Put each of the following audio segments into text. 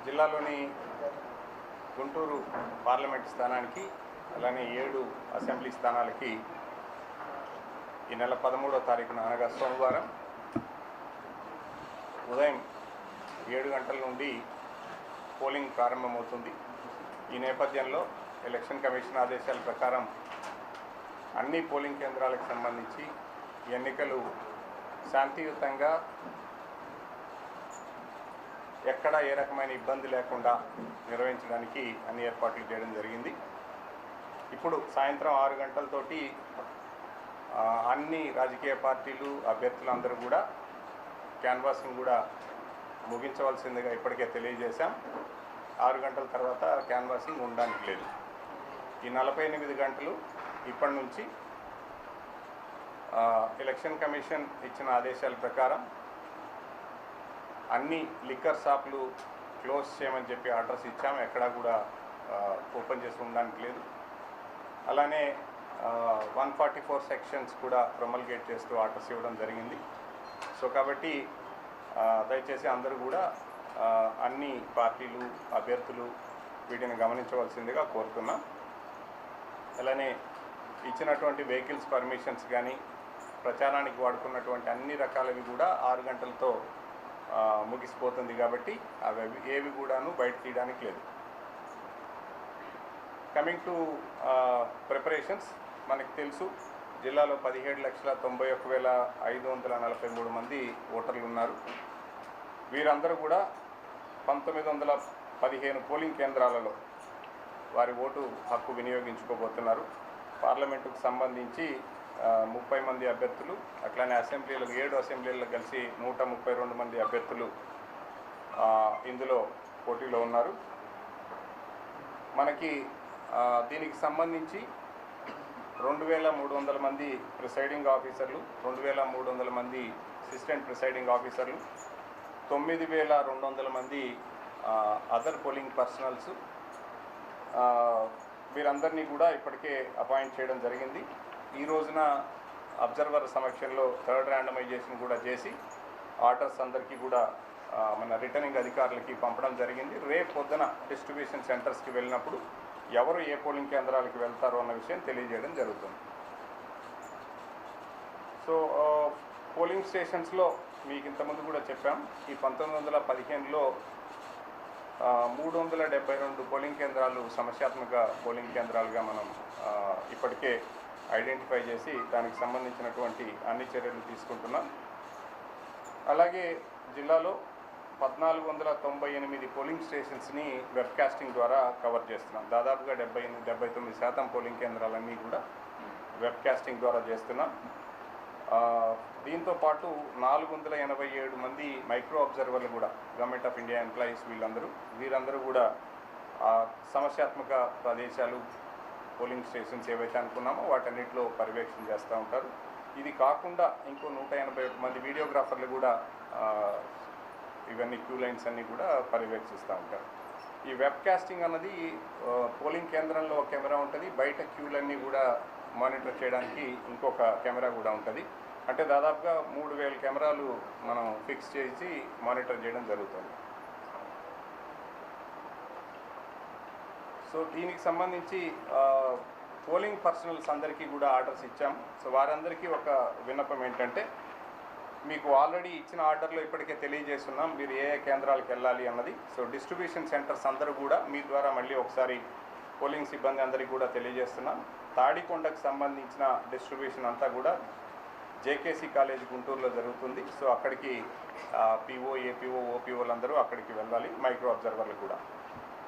జిల్లాలోని గుంటూరు పార్లమెంట్ స్థానానికి అలానే 7 అసెంబ్లీ స్థానాలకి ఈ నెల 13వ తారీఖున అనగా సోమవారం ఉదయం 7 గంటల నుండి పోలింగ్ ప్రారంభమవుతుంది. ఈ నేపథ్యంలో ఎలక్షన్ కమిషన్ ఆదేశాల ప్రకారం అన్ని పోలింగ్ కేంద్రాలకు సంబంధించి ఎన్నికలు శాంతియుతంగా ఎక్కడా ఏ రకమైన ఇబ్బంది లేకుండా నిర్వహించడానికి అన్ని ఏర్పాట్లు చేయడం జరిగింది. ఇప్పుడు సాయంత్రం 6 గంటలతోటి అన్ని రాజకీయ పార్టీలు అభ్యర్థులందరూ కూడా క్యాన్వాసింగ్ కూడా ముగించవలసిందిగా ఇప్పటికే తెలియజేశాం. 6 గంటల తర్వాత క్యాన్వాసింగ్ ఉండడానికి లేదు. ఈ 48 గంటలు ఇప్పటి నుంచి ఎలక్షన్ కమిషన్ ఇచ్చిన ఆదేశాల ప్రకారం అన్ని లిక్కర్ షాపులు క్లోజ్ చేయమని చెప్పి ఆర్డర్స్ ఇచ్చాము. ఎక్కడా కూడా ఓపెన్ చేసి ఉండడానికి లేదు. అలానే 144 సెక్షన్స్ కూడా ప్రొమల్గేట్ చేస్తూ ఆర్డర్స్ ఇవ్వడం జరిగింది. సో కాబట్టి దయచేసి అందరూ కూడా అన్ని పార్టీలు అభ్యర్థులు వీటిని గమనించవలసిందిగా కోరుతున్నాం. అలానే ఇచ్చినటువంటి వెహికల్స్ పర్మిషన్స్ కానీ ప్రచారానికి వాడుకున్నటువంటి అన్ని రకాలవి కూడా 6 గంటలతో ముగిసిపోతుంది. కాబట్టి అవి ఏవి కూడాను బయట తీయడానికి లేదు. కమింగ్ టు ప్రిపరేషన్స్, మనకు తెలుసు జిల్లాలో 17,91,543 మంది ఓటర్లు ఉన్నారు. వీరందరూ కూడా 1915 పోలింగ్ కేంద్రాలలో వారి ఓటు హక్కు వినియోగించుకోబోతున్నారు. పార్లమెంటుకు సంబంధించి 30 మంది అభ్యర్థులు, అట్లానే అసెంబ్లీలకు 7 అసెంబ్లీలకు కలిసి 132 మంది అభ్యర్థులు ఇందులో పోటీలో ఉన్నారు. మనకి దీనికి సంబంధించి 2,300 మంది ప్రిసైడింగ్ ఆఫీసర్లు, 2,300 మంది అసిస్టెంట్ ప్రిసైడింగ్ ఆఫీసర్లు, 9,200 మంది అదర్ పోలింగ్ పర్సనల్స్, వీరందరినీ కూడా ఇప్పటికే అపాయింట్ చేయడం జరిగింది. ఈ రోజున అబ్జర్వర్ సమక్షంలో 3rd ర్యాండమైజేషన్ కూడా చేసి ఆర్డర్స్ అందరికీ కూడా మన రిటర్నింగ్ అధికారులకి పంపడం జరిగింది. రేపు పొద్దున డిస్ట్రిబ్యూషన్ సెంటర్స్కి వెళ్ళినప్పుడు ఎవరు ఏ పోలింగ్ కేంద్రాలకు వెళ్తారో అన్న విషయం తెలియజేయడం జరుగుతుంది. సో పోలింగ్ స్టేషన్స్లో మీకు ఇంతకుముందు కూడా చెప్పాం. ఈ 1915లో 372 పోలింగ్ కేంద్రాలు సమస్యాత్మక పోలింగ్ కేంద్రాలుగా మనం ఇప్పటికే ఐడెంటిఫై చేసి దానికి సంబంధించినటువంటి అన్ని చర్యలు తీసుకుంటున్నాం. అలాగే జిల్లాలో 1498 పోలింగ్ స్టేషన్స్ని వెబ్కాస్టింగ్ ద్వారా కవర్ చేస్తున్నాం. దాదాపుగా 79% పోలింగ్ కేంద్రాలన్నీ కూడా వెబ్కాస్టింగ్ ద్వారా చేస్తున్నాం. దీంతో పాటు 487 మంది మైక్రో అబ్జర్వర్లు కూడా గవర్నమెంట్ ఆఫ్ ఇండియా ఎంప్లాయీస్ వీరందరూ కూడా సమస్యాత్మక ప్రదేశాలు పోలింగ్ స్టేషన్స్ ఏవైతే అనుకున్నామో వాటన్నిటిలో పర్యవేక్షణ చేస్తూ ఉంటారు. ఇది కాకుండా ఇంకో 181 మంది వీడియోగ్రాఫర్లు కూడా ఇవన్నీ క్యూ లైన్స్ అన్నీ కూడా పర్యవేక్షిస్తూ ఉంటారు. ఈ వెబ్కాస్టింగ్ అన్నది పోలింగ్ కేంద్రంలో ఒక కెమెరా ఉంటుంది, బయట క్యూలన్నీ కూడా మానిటర్ చేయడానికి ఇంకొక కెమెరా కూడా ఉంటుంది. అంటే దాదాపుగా 3,000 కెమెరాలు మనం ఫిక్స్ చేసి మానిటర్ చేయడం జరుగుతుంది. సో దీనికి సంబంధించి పోలింగ్ పర్సనల్స్ అందరికీ కూడా ఆర్డర్స్ ఇచ్చాం. సో వారందరికీ ఒక విన్నపం ఏంటంటే, మీకు ఆల్రెడీ ఇచ్చిన ఆర్డర్లో ఇప్పటికే తెలియజేస్తున్నాం మీరు ఏ కేంద్రాలకు వెళ్ళాలి అన్నది. సో డిస్ట్రిబ్యూషన్ సెంటర్స్ అందరూ కూడా మీ ద్వారా మళ్ళీ ఒకసారి పోలింగ్ సిబ్బంది అందరికీ కూడా తెలియజేస్తున్నాం. తాడికొండకు సంబంధించిన డిస్ట్రిబ్యూషన్ అంతా కూడా జేకేసీ కాలేజ్ గుంటూరులో జరుగుతుంది. సో అక్కడికి పీఓ, ఏపీఓ, ఓపీఓలు అందరూ అక్కడికి వెళ్ళాలి, మైక్రో అబ్జర్వర్లు కూడా.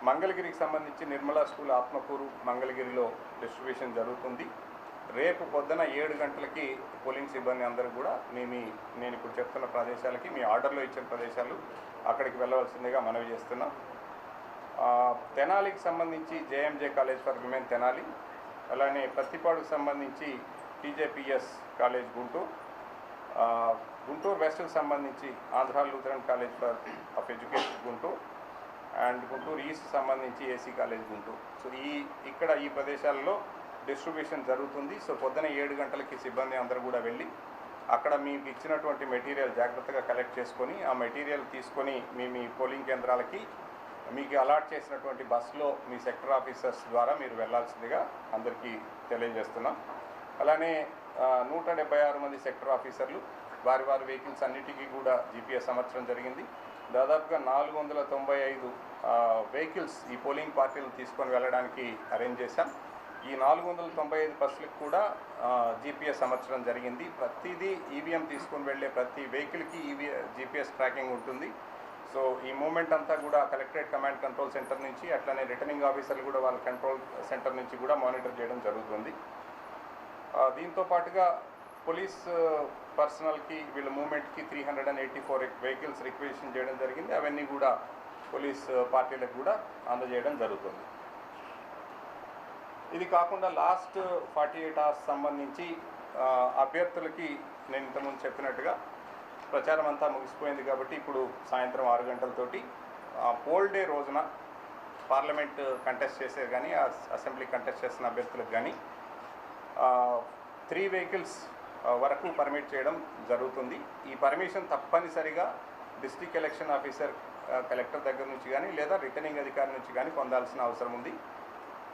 మంగళగిరికి సంబంధించి నిర్మలా స్కూల్ ఆత్మకూరు మంగళగిరిలో డిస్ట్రిబ్యూషన్ జరుగుతుంది. రేపు పొద్దున 7 గంటలకి పోలింగ్ సిబ్బంది అందరూ కూడా నేను ఇప్పుడు చెప్తున్న ప్రదేశాలకి మీ ఆర్డర్లో ఇచ్చిన ప్రదేశాలు అక్కడికి వెళ్ళవలసిందిగా మనవి చేస్తున్నాం. తెనాలికి సంబంధించి JMJ college for women Tenali, అలానే పత్తిపాడుకు సంబంధించి టీజేపీఎస్ కాలేజ్ గుంటూరు, గుంటూరు వెస్ట్కి సంబంధించి Andhra Lutheran college for of education Guntur, and Guntur east సంబంధించి ఏసీ కాలేజ్ గుంటూరు. సో ఇక్కడ ఈ ప్రదేశాల్లో డిస్ట్రిబ్యూషన్ జరుగుతుంది. సో పొద్దున 7 గంటలకి సిబ్బంది అందరూ కూడా వెళ్ళి అక్కడ మీకు ఇచ్చినటువంటి మెటీరియల్ జాగ్రత్తగా కలెక్ట్ చేసుకొని ఆ మెటీరియల్ తీసుకొని మీ పోలింగ్ కేంద్రాలకి మీకు అలాట్ చేసినటువంటి బస్సులో మీ సెక్టర్ ఆఫీసర్స్ ద్వారా మీరు వెళ్ళాల్సిందిగా అందరికీ తెలియజేస్తున్నాం. అలానే 176 మంది సెక్టర్ ఆఫీసర్లు వారి వెహికల్స్ అన్నిటికీ కూడా జీపీఎస్ అమర్చడం జరిగింది. దాదాపుగా 495 వెహికల్స్ ఈ పోలింగ్ పార్టీలు తీసుకొని వెళ్ళడానికి అరేంజ్ చేశాం. ఈ 495 బస్సులకు కూడా జీపీఎస్ అమర్చడం జరిగింది. ప్రతిదీ ఈవీఎం తీసుకొని వెళ్ళే ప్రతి వెహికల్కి జీపీఎస్ ట్రాకింగ్ ఉంటుంది. సో ఈ మూమెంట్ అంతా కూడా కలెక్టరేట్ కమాండ్ కంట్రోల్ సెంటర్ నుంచి, అట్లనే రిటర్నింగ్ ఆఫీసర్లు కూడా వాళ్ళ కంట్రోల్ సెంటర్ నుంచి కూడా మానిటర్ చేయడం జరుగుతుంది. దీంతో పాటుగా పోలీస్ పర్సనల్కి వీళ్ళ మూమెంట్కి 384 వెహికల్స్ రిక్వెజిషన్ చేయడం జరిగింది. అవన్నీ కూడా పోలీస్ పార్టీలకు కూడా అందజేయడం జరుగుతుంది. ఇది కాకుండా లాస్ట్ 48 అవర్స్ సంబంధించి అభ్యర్థులకి నేను ఇంతకుముందు చెప్పినట్టుగా ప్రచారం అంతా ముగిసిపోయింది కాబట్టి ఇప్పుడు సాయంత్రం 6 గంటలతోటి పోల్ డే రోజున పార్లమెంట్ కంటెస్ట్ చేసే కానీ అసెంబ్లీ కంటెస్ట్ చేసిన అభ్యర్థులకు కానీ 3 వెహికల్స్ వరకు పర్మిట్ చేయడం జరుగుతుంది. ఈ పర్మిషన్ తప్పనిసరిగా డిస్ట్రిక్ట్ ఎలక్షన్ ఆఫీసర్ కలెక్టర్ దగ్గర నుంచి కానీ లేదా రిటర్నింగ్ అధికారి నుంచి కానీ పొందాల్సిన అవసరం ఉంది.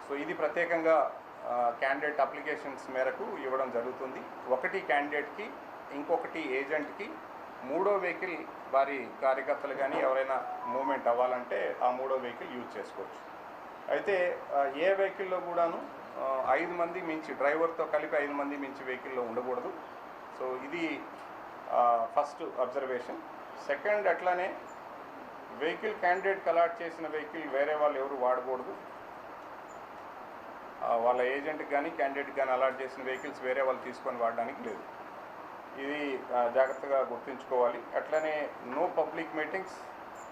సో ఇది ప్రత్యేకంగా క్యాండిడేట్ అప్లికేషన్స్ మేరకు ఇవ్వడం జరుగుతుంది. ఒకటి క్యాండిడేట్కి, ఇంకొకటి ఏజెంట్కి, మూడో వెహికల్ వారి కార్యకర్తలు కానీ ఎవరైనా మూవ్మెంట్ అవ్వాలంటే ఆ మూడో వెహికల్ యూజ్ చేసుకోవచ్చు. అయితే ఏ వెహికల్లో కూడాను 5 మంది మించి, డ్రైవర్తో కలిపి 5 మంది మించి వెహికల్లో ఉండకూడదు. సో ఇది ఫస్ట్ అబ్జర్వేషన్. సెకండ్, అట్లానే వెహికల్ క్యాండిడేట్కి అలాట్ చేసిన వెహికల్ వేరే వాళ్ళు ఎవరు వాడకూడదు. వాళ్ళ ఏజెంట్కి కానీ క్యాండిడేట్కి కానీ అలాట్ చేసిన వెహికల్స్ వేరే వాళ్ళు తీసుకొని వాడడానికి లేదు. ఇది జాగ్రత్తగా గుర్తుంచుకోవాలి. అట్లనే no public meetings,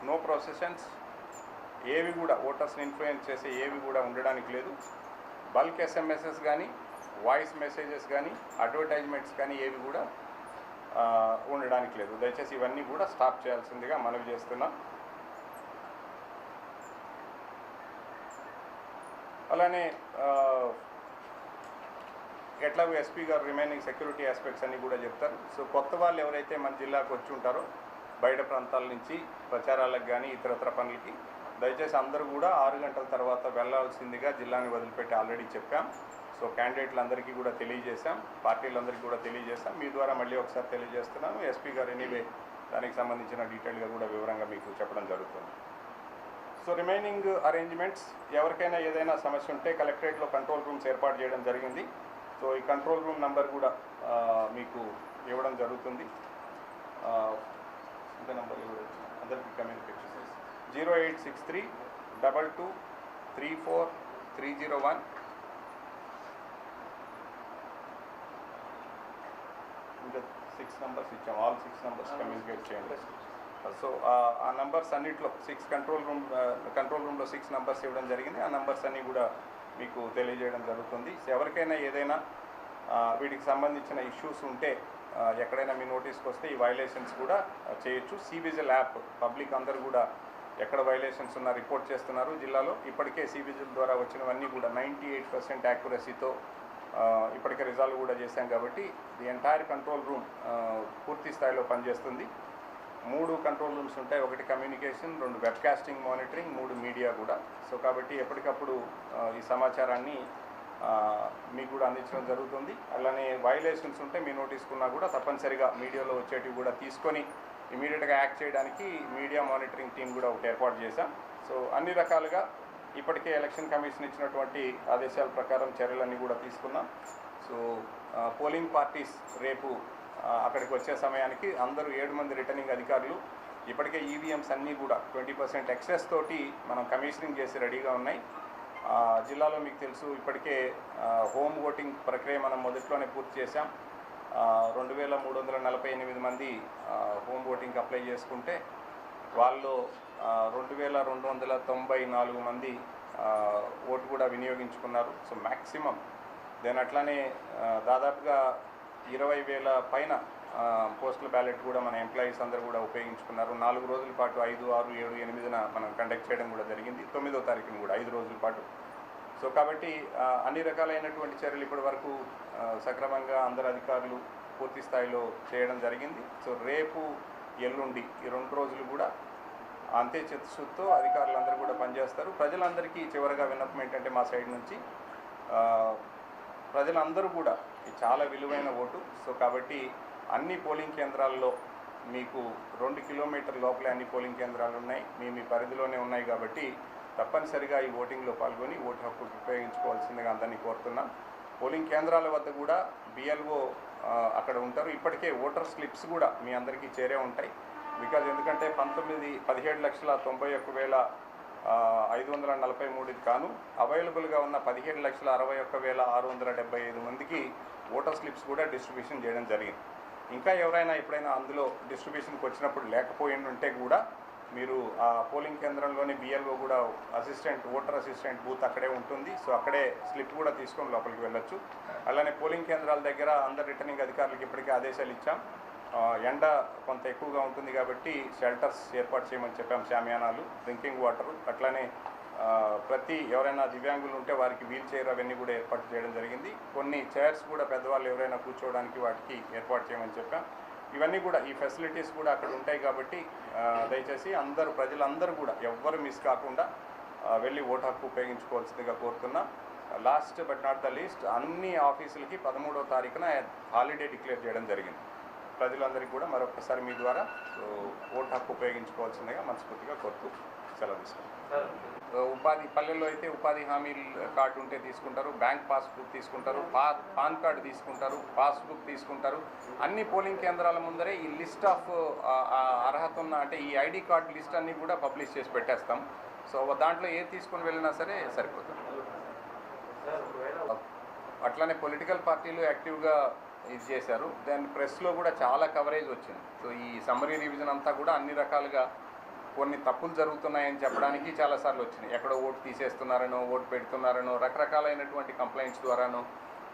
no processions, ఏవి కూడా ఓటర్స్ని ఇన్ఫ్లుయెన్స్ చేసే ఏవి కూడా ఉండడానికి లేదు. బల్క్ ఎస్ఎంఎస్ఎస్ కానీ, వాయిస్ మెసేజెస్ కానీ, అడ్వర్టైజ్మెంట్స్ కానీ ఏవి కూడా ఉండడానికి లేదు. దయచేసి ఇవన్నీ కూడా స్టాప్ చేయాల్సిందిగా మనవి చేస్తున్నాం. అలానే ఎట్లాగో ఎస్పీ గారు రిమైనింగ్ సెక్యూరిటీ ఆస్పెక్ట్స్ అన్నీ కూడా చెప్తారు. సో కొత్త వాళ్ళు ఎవరైతే మన జిల్లాకు వచ్చి ఉంటారో బయట ప్రాంతాల నుంచి ప్రచారాలకు కానీ ఇతరత్ర పనులకి, దయచేసి అందరూ కూడా 6 గంటల తర్వాత వెళ్లాల్సిందిగా జిల్లాని వదిలిపెట్టి ఆల్రెడీ చెప్పాం. సో క్యాండిడేట్లందరికీ కూడా తెలియజేశాం, పార్టీలందరికీ కూడా తెలియజేశాం. మీ ద్వారా మళ్ళీ ఒకసారి తెలియజేస్తున్నాను. ఎస్పీ గారు ఎనీవే దానికి సంబంధించిన డీటెయిల్గా కూడా వివరంగా మీకు చెప్పడం జరుగుతుంది. సో రిమైనింగ్ అరేంజ్మెంట్స్, ఎవరికైనా ఏదైనా సమస్య ఉంటే కలెక్టరేట్లో కంట్రోల్ రూమ్స్ ఏర్పాటు చేయడం జరిగింది. సో ఈ కంట్రోల్ రూమ్ నెంబర్ కూడా మీకు ఇవ్వడం జరుగుతుంది. ఇంకా నెంబర్ ఇవ్వచ్చు అందరికీ కమ్యూనికేట్ చేసేసి 0863 22 34 301. ఇంకా 6 నెంబర్స్ ఇచ్చాం. ఆల్ 6 నెంబర్స్ కమ్యూనికేట్ చేయండి. సో ఆ నెంబర్స్ అన్నింటిలో 6 కంట్రోల్ రూమ్లో 6 నెంబర్స్ ఇవ్వడం జరిగింది. ఆ నెంబర్స్ అన్నీ కూడా మీకు తెలియజేయడం జరుగుతుంది. సో ఎవరికైనా ఏదైనా వీటికి సంబంధించిన ఇష్యూస్ ఉంటే ఎక్కడైనా మీ నోటీస్కి వస్తే ఈ వైలేషన్స్ కూడా చేయొచ్చు. సివిజిల్ యాప్ పబ్లిక్ అందరూ కూడా ఎక్కడ వైలేషన్స్ ఉన్నా రిపోర్ట్ చేస్తున్నారు. జిల్లాలో ఇప్పటికే సివిజిల్ ద్వారా వచ్చినవన్నీ కూడా 98% యాక్యురసీతో ఇప్పటికే రిజాల్వ్ కూడా చేశాం. కాబట్టి ది ఎంటైర్ కంట్రోల్ రూమ్ పూర్తి స్థాయిలో పనిచేస్తుంది. 3 కంట్రోల్ రూమ్స్ ఉంటాయి. 1 కమ్యూనికేషన్, 2 వెబ్కాస్టింగ్ మానిటరింగ్, 3 మీడియా కూడా. సో కాబట్టి ఎప్పటికప్పుడు ఈ సమాచారాన్ని మీకు కూడా అందించడం జరుగుతుంది. అలానే వైలేషన్స్ ఉంటే మీ నోటీస్కున్నా కూడా తప్పనిసరిగా మీడియాలో వచ్చేటివి కూడా తీసుకొని ఇమీడియట్గా యాక్ట్ చేయడానికి మీడియా మానిటరింగ్ టీం కూడా ఒకటి ఏర్పాటు చేశాం. సో అన్ని రకాలుగా ఇప్పటికే ఎలక్షన్ కమిషన్ ఇచ్చినటువంటి ఆదేశాల ప్రకారం చర్యలన్నీ కూడా తీసుకున్నాం. సో పోలింగ్ పార్టీస్ రేపు అక్కడికి వచ్చే సమయానికి అందరూ 7 మంది రిటర్నింగ్ అధికారులు ఇప్పటికే ఈవీఎంస్ అన్నీ కూడా 20% ఎక్సెస్ తోటి మనం కమిషనింగ్ చేసి రెడీగా ఉన్నాయి. జిల్లాలో మీకు తెలుసు ఇప్పటికే హోమ్ ఓటింగ్ ప్రక్రియ మనం మొదట్లోనే పూర్తి చేశాం. 2348 మంది హోమ్ ఓటింగ్కి అప్లై చేసుకుంటే వాళ్ళు 2294 మంది ఓటు కూడా వినియోగించుకున్నారు. సో మ్యాక్సిమం దెన్ అట్లానే దాదాపుగా 20,000 పైన పోస్టల్ బ్యాలెట్ కూడా మన ఎంప్లాయీస్ అందరూ కూడా ఉపయోగించుకున్నారు. 4 రోజుల పాటు 5, 6, 7, 8న మనం కండక్ట్ చేయడం కూడా జరిగింది. 9వ తారీఖున కూడా 5 రోజుల పాటు. సో కాబట్టి అన్ని రకాలైనటువంటి చర్యలు ఇప్పటి వరకు సక్రమంగా అందరు అధికారులు పూర్తి స్థాయిలో చేయడం జరిగింది. సో రేపు, ఎల్లుండి ఈ 2 రోజులు కూడా అంతే చిత్తశుద్ధితో అధికారులందరూ కూడా పనిచేస్తారు. ప్రజలందరికీ చివరిగా విన్నపం ఏంటంటే మా సైడ్ నుంచి ప్రజలందరూ కూడా చాలా విలువైన ఓటు. సో కాబట్టి అన్ని పోలింగ్ కేంద్రాల్లో మీకు 2 కిలోమీటర్ల లోపలే అన్ని పోలింగ్ కేంద్రాలు ఉన్నాయి, మీ పరిధిలోనే ఉన్నాయి కాబట్టి తప్పనిసరిగా ఈ ఓటింగ్లో పాల్గొని ఓటు హక్కు ఉపయోగించుకోవాల్సిందిగా అందరినీ కోరుతున్నాం. పోలింగ్ కేంద్రాల వద్ద కూడా BLO అక్కడ ఉంటారు. ఇప్పటికే ఓటర్ స్లిప్స్ కూడా మీ అందరికీ చేరే ఉంటాయి. బికాజ్ ఎందుకంటే 17,17,543 కాను అవైలబుల్గా ఉన్న 17,61,675 మందికి ఓటర్ స్లిప్స్ కూడా డిస్ట్రిబ్యూషన్ చేయడం జరిగింది. ఇంకా ఎవరైనా ఎప్పుడైనా అందులో డిస్ట్రిబ్యూషన్కి వచ్చినప్పుడు లేకపోయి ఉంటే కూడా మీరు ఆ పోలింగ్ కేంద్రంలోని BLO కూడా ఓటర్ అసిస్టెంట్ బూత్ అక్కడే ఉంటుంది. సో అక్కడే స్లిప్ కూడా తీసుకొని లోపలికి వెళ్ళొచ్చు. అలానే పోలింగ్ కేంద్రాల దగ్గర అందరు రిటర్నింగ్ అధికారులకు ఇప్పటికే ఆదేశాలు ఇచ్చాం. ఎండ కొంత ఎక్కువగా ఉంటుంది కాబట్టి షెల్టర్స్ ఏర్పాటు చేయమని చెప్పాం, షామియానాలు, డ్రింకింగ్ వాటరు, అట్లానే ఎవరైనా దివ్యాంగులు ఉంటే వారికి వీల్ చైర్ అవన్నీ కూడా ఏర్పాటు చేయడం జరిగింది. కొన్ని చైర్స్ కూడా పెద్దవాళ్ళు ఎవరైనా కూర్చోవడానికి వాటికి ఏర్పాటు చేయమని చెప్పాం. ఇవన్నీ కూడా ఈ ఫెసిలిటీస్ కూడా అక్కడ ఉంటాయి కాబట్టి దయచేసి ప్రజలందరూ కూడా ఎవ్వరు మిస్ కాకుండా వెళ్ళి ఓటు హక్కు ఉపయోగించుకోవాల్సిందిగా కోరుతున్నాం. Last but not the least, అన్ని ఆఫీసులకి 13వ తారీఖున హాలిడే డిక్లేర్ చేయడం జరిగింది. ప్రజలందరికీ కూడా మరొకసారి మీ ద్వారా ఓటు హక్కు ఉపయోగించుకోవాల్సిందిగా మనస్ఫూర్తిగా కోరుతూ సెలవు తీసుకుంటాం. పల్లెల్లో అయితే ఉపాధి హామీ కార్డు ఉంటే తీసుకుంటారు, బ్యాంక్ పాస్బుక్ తీసుకుంటారు, పాన్ కార్డు తీసుకుంటారు, పాస్బుక్ తీసుకుంటారు. అన్ని పోలింగ్ కేంద్రాల ముందరే ఈ లిస్ట్ ఆఫ్ అర్హత ఉన్న అంటే ఈ ID కార్డు లిస్ట్ అన్నీ కూడా పబ్లిష్ చేసి పెట్టేస్తాం. సో దాంట్లో ఏది తీసుకొని వెళ్ళినా సరే సరిపోతుంది. అట్లానే పొలిటికల్ పార్టీలు యాక్టివ్గా ఇది చేశారు. దాని ప్రెస్లో కూడా చాలా కవరేజ్ వచ్చింది. సో ఈ సమ్మరీ రివిజన్ అంతా కూడా అన్ని రకాలుగా కొన్ని తప్పులు జరుగుతున్నాయని చెప్పడానికి చాలాసార్లు వచ్చినాయి. ఎక్కడో ఓటు తీసేస్తున్నారనో, ఓటు పెడుతున్నారనో, రకరకాలైనటువంటి కంప్లైంట్స్ ద్వారానో,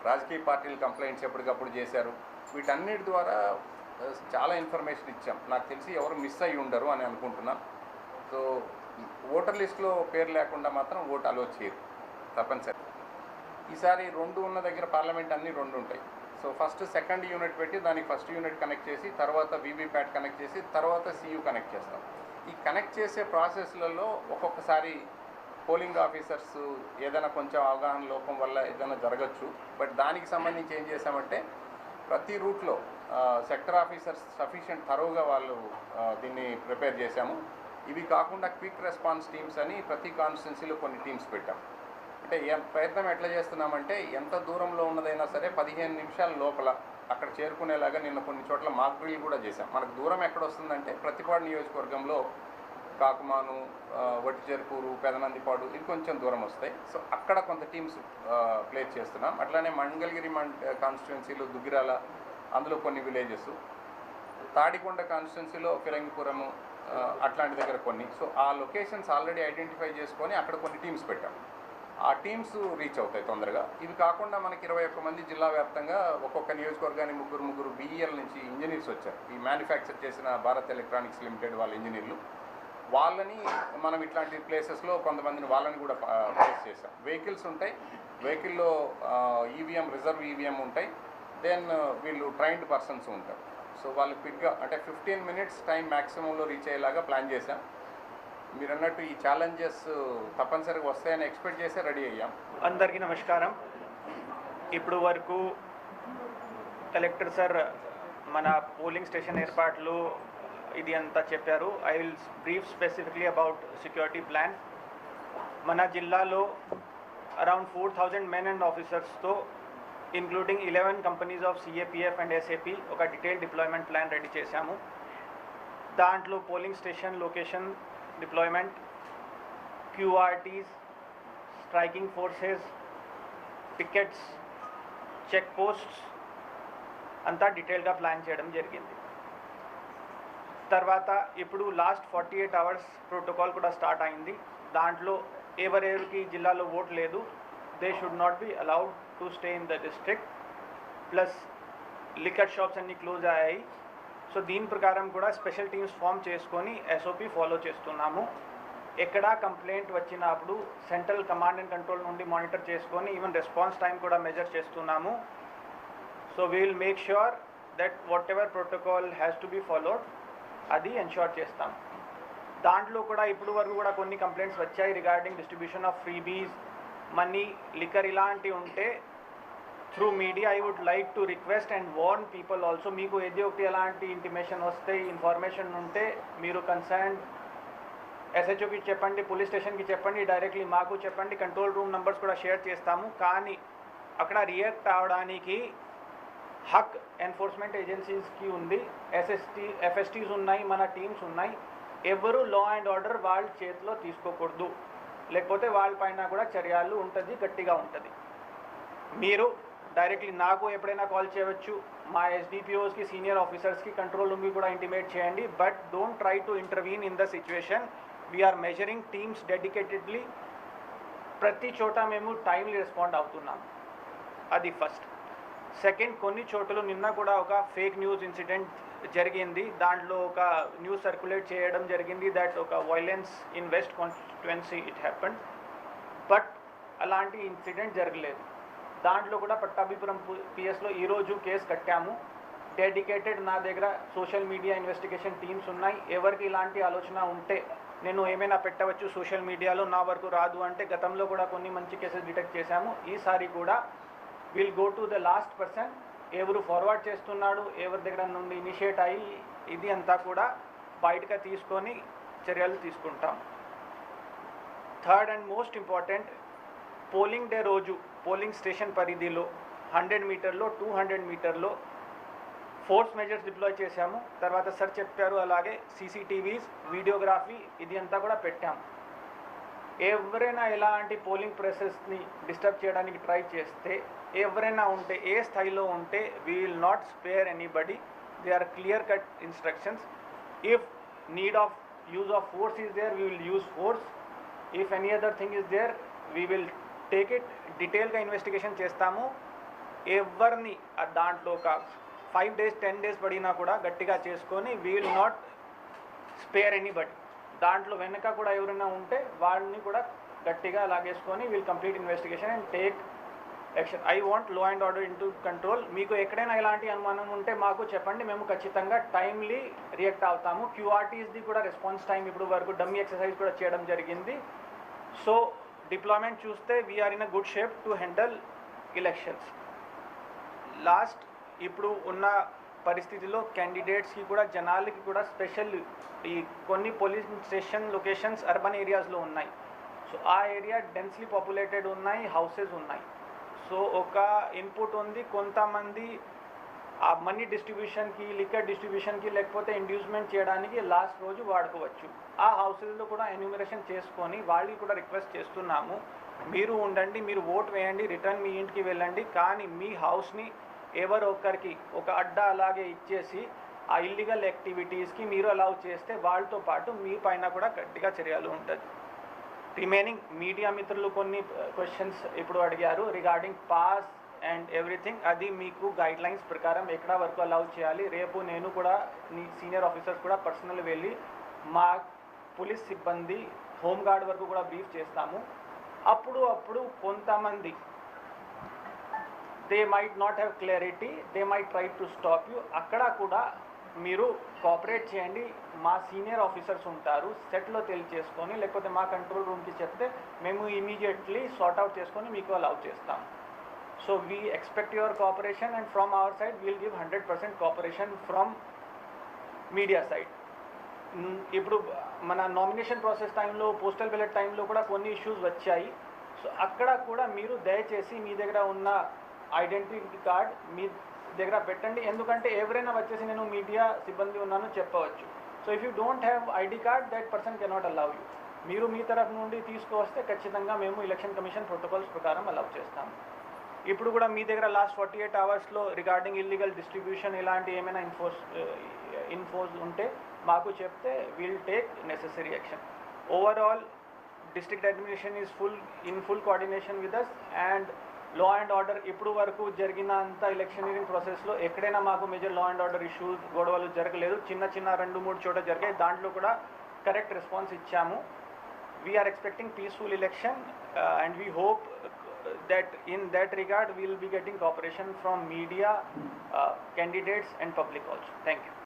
రాజకీయ పార్టీలు కంప్లైంట్స్ ఎప్పటికప్పుడు చేశారు. వీటన్నిటి ద్వారా చాలా ఇన్ఫర్మేషన్ ఇచ్చాం. నాకు తెలిసి ఎవరు మిస్ అయ్యి ఉండరు అని అనుకుంటున్నాం. సో ఓటర్ లిస్టులో పేరు లేకుండా మాత్రం ఓటు అలో చేయరు తప్పనిసరి. ఈసారి 2 ఉన్న దగ్గర పార్లమెంట్ అన్నీ 2 ఉంటాయి. సో ఫస్ట్ సెకండ్ యూనిట్ పెట్టి దానికి ఫస్ట్ యూనిట్ కనెక్ట్ చేసి, తర్వాత VVPAT కనెక్ట్ చేసి, తర్వాత CU కనెక్ట్ చేస్తాం. ఈ కనెక్ట్ చేసే ప్రాసెస్లలో ఒక్కొక్కసారి పోలింగ్ ఆఫీసర్స్ ఏదైనా కొంచెం అవగాహన లోపం వల్ల ఏదైనా జరగచ్చు. బట్ దానికి సంబంధించి ఏం చేశామంటే ప్రతి రూట్లో సెక్టర్ ఆఫీసర్స్ సఫిషియెంట్ థరోగా వాళ్ళు దీన్ని ప్రిపేర్ చేశాము. ఇవి కాకుండా క్విక్ రెస్పాన్స్ టీమ్స్ అని ప్రతి కాన్స్టిట్యున్సీలో కొన్ని టీమ్స్ పెట్టాం. అంటే ప్రయత్నం ఎట్లా చేస్తున్నామంటే ఎంత దూరంలో ఉన్నదైనా సరే 15 నిమిషాల లోపల అక్కడ చేరుకునేలాగా నిన్న కొన్ని చోట్ల మాక్ డ్రిల్ కూడా చేశాం. మనకు దూరం ఎక్కడ వస్తుందంటే ప్రతిపాడు నియోజకవర్గంలో కాకుమాను, వట్టిచెరుకూరు, పెదనందిపాడు ఇవి కొంచెం దూరం వస్తాయి. సో అక్కడ కొంత టీమ్స్ ప్లేస్ చేస్తున్నాం. అట్లానే మంగళగిరి కాన్స్టిట్యున్సీలో దుగ్గిరాల, అందులో కొన్ని విలేజెస్, తాడికొండ కాన్స్టిట్యున్సీలో ఫిరంగిపురము అట్లాంటి దగ్గర కొన్ని. సో ఆ లొకేషన్స్ ఆల్రెడీ ఐడెంటిఫై చేసుకొని అక్కడ కొన్ని టీమ్స్ పెట్టాం. ఆ టీమ్స్ రీచ్ అవుతాయి తొందరగా. ఇవి కాకుండా మనకి 21 మంది జిల్లా వ్యాప్తంగా ఒక్కొక్క నియోజకవర్గానికి ముగ్గురు BEL నుంచి ఇంజనీర్స్ వచ్చారు. ఈ మ్యానుఫ్యాక్చర్ చేసిన భారత్ ఎలక్ట్రానిక్స్ లిమిటెడ్ వాళ్ళ ఇంజనీర్లు, వాళ్ళని మనం ఇట్లాంటి ప్లేసెస్లో కొంతమందిని వాళ్ళని కూడా ప్లేస్ చేసాం. వెహికల్స్ ఉంటాయి, వెహికల్లో రిజర్వ్ EVM ఉంటాయి. దెన్ వీళ్ళు ట్రైన్డ్ పర్సన్స్ ఉంటారు. సో వాళ్ళు క్విక్గా అంటే 15 మినిట్స్ టైం మ్యాక్సిమంలో రీచ్ అయ్యేలాగా ప్లాన్ చేశాం. మీరు అన్నట్టు ఈ ఛాలెంజెస్ తప్పనిసరిగా వస్తాయని ఎక్స్పెక్ట్ చేసి రెడీ అయ్యాం. అందరికీ నమస్కారం. ఇప్పుడు వరకు కలెక్టర్ సార్ మన పోలింగ్ స్టేషన్ ఏర్పాట్లు ఇది అంతా చెప్పారు. I will brief specifically about security plan. మన జిల్లాలో అరౌండ్ 4,000 మెన్ అండ్ ఆఫీసర్స్తో including 11 companies of CAPF and SAP ఒక డీటెయిల్ డిప్లాయ్మెంట్ ప్లాన్ రెడీ చేశాము. దాంట్లో polling station location deployment, QRTs, striking forces, pickets, check posts అంతా డీటెయిల్గా ప్లాన్ చేయడం జరిగింది. తర్వాత ఇప్పుడు లాస్ట్ 48 అవర్స్ ప్రోటోకాల్ కూడా స్టార్ట్ అయింది. దాంట్లో ఎవరెవరికి జిల్లాలో ఓట్ లేదు, they should not be allowed to stay in the district. Plus liquor shops అన్నీ క్లోజ్ అయ్యాయి. సో దీని ప్రకారం కూడా స్పెషల్ టీమ్స్ ఫామ్ చేసుకొని SOP ఫాలో చేస్తున్నాము. ఎక్కడా కంప్లైంట్ వచ్చినప్పుడు సెంట్రల్ కమాండ్ అండ్ కంట్రోల్ నుండి మానిటర్ చేసుకొని ఈవెన్ రెస్పాన్స్ టైం కూడా మెజర్ చేస్తున్నాము. So we will make sure that what ever protocol has to be followed అది ఎన్ష్యూర్ చేస్తాం. దాంట్లో కూడా ఇప్పుడు వరకు కూడా కొన్ని కంప్లైంట్స్ వచ్చాయి regarding distribution of freebies, money, liquor ఇలాంటివి ఉంటే through media I would like to request and warn people also. మీకు ఏది ఒకటి ఎలాంటి ఇంటిమేషన్ వస్తే, ఇన్ఫర్మేషన్ ఉంటే మీరు కన్సర్న్ ఎస్హెచ్ఓకి చెప్పండి, పోలీస్ స్టేషన్కి చెప్పండి, డైరెక్ట్లీ మాకు చెప్పండి. కంట్రోల్ రూమ్ నెంబర్స్ కూడా షేర్ చేస్తాము. కానీ అక్కడ రియాక్ట్ అవడానికి హక్ ఎన్ఫోర్స్మెంట్ ఏజెన్సీస్కి ఉంది, ఎఫ్ఎస్టీస్ ఉన్నాయి, మన టీమ్స్ ఉన్నాయి. ఎవరు లా అండ్ ఆర్డర్ వాళ్ళ చేతిలో తీసుకోకూడదు, లేకపోతే వాళ్ళపైన కూడా చర్యలు ఉంటుంది, గట్టిగా ఉంటుంది. మీరు డైరెక్ట్లీ నాకు ఎప్పుడైనా కాల్ చేయవచ్చు, మా ఎస్డిపిఓస్కి, సీనియర్ ఆఫీసర్స్కి, కంట్రోల్ రూమ్కి కూడా ఇంటిమేట్ చేయండి. But don't try to intervene in the situation. We are measuring teams dedicatedly. ప్రతి చోట మేము టైమ్లీ రెస్పాండ్ అవుతున్నాం. అది ఫస్ట్. సెకండ్, కొన్ని చోట్ల నిన్న కూడా ఒక ఫేక్ న్యూస్ ఇన్సిడెంట్ జరిగింది. దాంట్లో ఒక న్యూస్ సర్క్యులేట్ చేయడం జరిగింది దట్ ఒక violence in west constituency it happened. But అలాంటి ఇన్సిడెంట్ జరగలేదు. దాంట్లో కూడా పట్టాభిపురం పిఎస్లో ఈరోజు కేసు కట్టాము. డెడికేటెడ్ నా దగ్గర సోషల్ మీడియా ఇన్వెస్టిగేషన్ టీమ్స్ ఉన్నాయి. ఎవరికి ఇలాంటి ఆలోచన ఉంటే నేను ఏమైనా పెట్టవచ్చు సోషల్ మీడియాలో, నా వరకు రాదు అంటే గతంలో కూడా కొన్ని మంచి కేసెస్ డిటెక్ట్ చేశాము. ఈసారి కూడా will go to the last person, ఎవరు ఫార్వర్డ్ చేస్తున్నాడు, ఎవరి దగ్గర నుండి ఇనిషియేట్ అయ్యి ఇది అంతా కూడా బయటగా తీసుకొని చర్యలు తీసుకుంటాం. Third and most important, polling day రోజు పోలింగ్ స్టేషన్ పరిధిలో 100 మీటర్లో 200 మీటర్లో ఫోర్స్ మెజర్స్ డిప్లాయ్ చేశాము. తర్వాత సార్ చెప్పారు అలాగే సీసీటీవీస్, వీడియోగ్రఫీ ఇది అంతా కూడా పెట్టాము. ఎవరైనా ఇలాంటి పోలింగ్ ప్రాసెస్ని డిస్టర్బ్ చేయడానికి ట్రై చేస్తే, ఎవరైనా ఉంటే, ఏ స్థాయిలో ఉంటే, we will not spare anybody. They are clear cut instructions. If need of use of force is there, we will use force. If any other thing is there, we will take it. డీటెయిల్గా investigation చేస్తాము. ఎవరిని దాంట్లో ఒక 5 days 10 days పడినా కూడా గట్టిగా చేసుకొని we will not spare anybody. దాంట్లో వెనక కూడా ఎవరైనా ఉంటే వాళ్ళని కూడా గట్టిగా లాగేసుకొని will complete investigation and take action. I want law and order in to control. మీకు ఎక్కడైనా ఇలాంటి అనుమానం ఉంటే మాకు చెప్పండి, మేము ఖచ్చితంగా టైమ్లీ రియాక్ట్ అవుతాము. క్యూఆర్టీస్ది కూడా రెస్పాన్స్ టైం ఇప్పుడు వరకు డమ్మీ ఎక్సర్సైజ్ కూడా చేయడం జరిగింది. సో డిప్లాయ్మెంట్ చూస్తే we are in a good shape to handle elections. Last, ఇప్పుడు ఉన్న పరిస్థితిలో క్యాండిడేట్స్కి కూడా జనాలకి కూడా స్పెషల్ ఈ కొన్ని పోలింగ్ స్టేషన్ లొకేషన్స్ అర్బన్ ఏరియాస్లో ఉన్నాయి. సో ఆ ఏరియా డెన్స్లీ పాపులేటెడ్ ఉన్నాయి, హౌసెస్ ఉన్నాయి. సో ఒక ఇన్పుట్ ఉంది, కొంతమంది ఆ మనీ డిస్ట్రిబ్యూషన్కి, లిక్కర్ డిస్ట్రిబ్యూషన్కి లేకపోతే ఇండ్యూస్మెంట్ చేయడానికి లాస్ట్ రోజు వాడుకోవచ్చు. ఆ హౌసెస్లో కూడా ఎన్యూమరేషన్ చేసుకొని వాళ్ళకి కూడా రిక్వెస్ట్ చేస్తున్నాము, మీరు ఉండండి, మీరు ఓట్ వేయండి, రిటర్న్ మీ ఇంటికి వెళ్ళండి. కానీ మీ హౌస్ని ఎవరో ఒకరికి ఒక అడ్డా అలాగే ఇచ్చేసి ఆ ఇల్లీగల్ యాక్టివిటీస్కి మీరు అలౌ చేస్తే వాళ్ళతో పాటు మీ పైన కూడా గట్టిగా చర్యలు ఉంటుంది. రిమైనింగ్ మీడియా మిత్రులు కొన్ని క్వశ్చన్స్ ఇప్పుడు అడిగారు రిగార్డింగ్ పాస్ అండ్ ఎవ్రీథింగ్. అది మీకు గైడ్ లైన్స్ ప్రకారం ఎక్కడ వరకు అలౌ చేయాలి. రేపు నేను కూడా సీనియర్ ఆఫీసర్స్ కూడా పర్సనల్ వెళ్ళి మా పోలీస్ సిబ్బంది, హోంగార్డ్ వరకు కూడా బ్రీఫ్ చేస్తాము. అప్పుడు కొంతమంది they might not have clarity, they might try to stop you. అక్కడ కూడా మీరు కోఆపరేట్ చేయండి. మా సీనియర్ ఆఫీసర్స్ ఉంటారు, సెట్లో తెలియచేసుకొని లేకపోతే మా కంట్రోల్ రూమ్కి చెప్తే మేము ఇమీడియట్లీ సార్ట్ అవుట్ చేసుకొని మీకు అలౌ చేస్తాం. So we expect your cooperation and from our side we'll give 100% cooperation from media side. ఇప్పుడు మన నామినేషన్ ప్రాసెస్ టైంలో, పోస్టల్ బ్యాలెట్ టైంలో కూడా కొన్ని ఇష్యూస్ వచ్చాయి. సో అక్కడ కూడా మీరు దయచేసి మీ దగ్గర ఉన్న ఐడెంటిటీ కార్డ్ మీ దగ్గర పెట్టండి. ఎందుకంటే ఎవరైనా వచ్చేసి నేను మీడియా సిబ్బంది ఉన్నాను చెప్పవచ్చు. So if you don't have ID card, that person cannot allow you. మీరు మీ తరఫు నుండి తీసుకువస్తే ఖచ్చితంగా మేము ఎలక్షన్ కమిషన్ ప్రోటోకాల్స్ ప్రకారం అలౌ చేస్తాము. ఇప్పుడు కూడా మీ దగ్గర last 48 hours regarding illegal distribution ఇలాంటి ఏమైనా ఇన్ఫోస్ ఉంటే మాకు చెప్తే will take necessary action. Overall district administration is in full coordination with us and law and order ఇప్పుడు వరకు జరిగినంత ఎలక్షనీరింగ్ ప్రాసెస్లో ఎక్కడైనా మాకు major law and order issues, గొడవలు జరగలేదు. చిన్న 2-3 చోట జరిగాయి, దాంట్లో కూడా కరెక్ట్ రెస్పాన్స్ ఇచ్చాము. We are expecting peaceful election and we hope that in that regard we will be getting cooperation from media, candidates and public also. Thank you.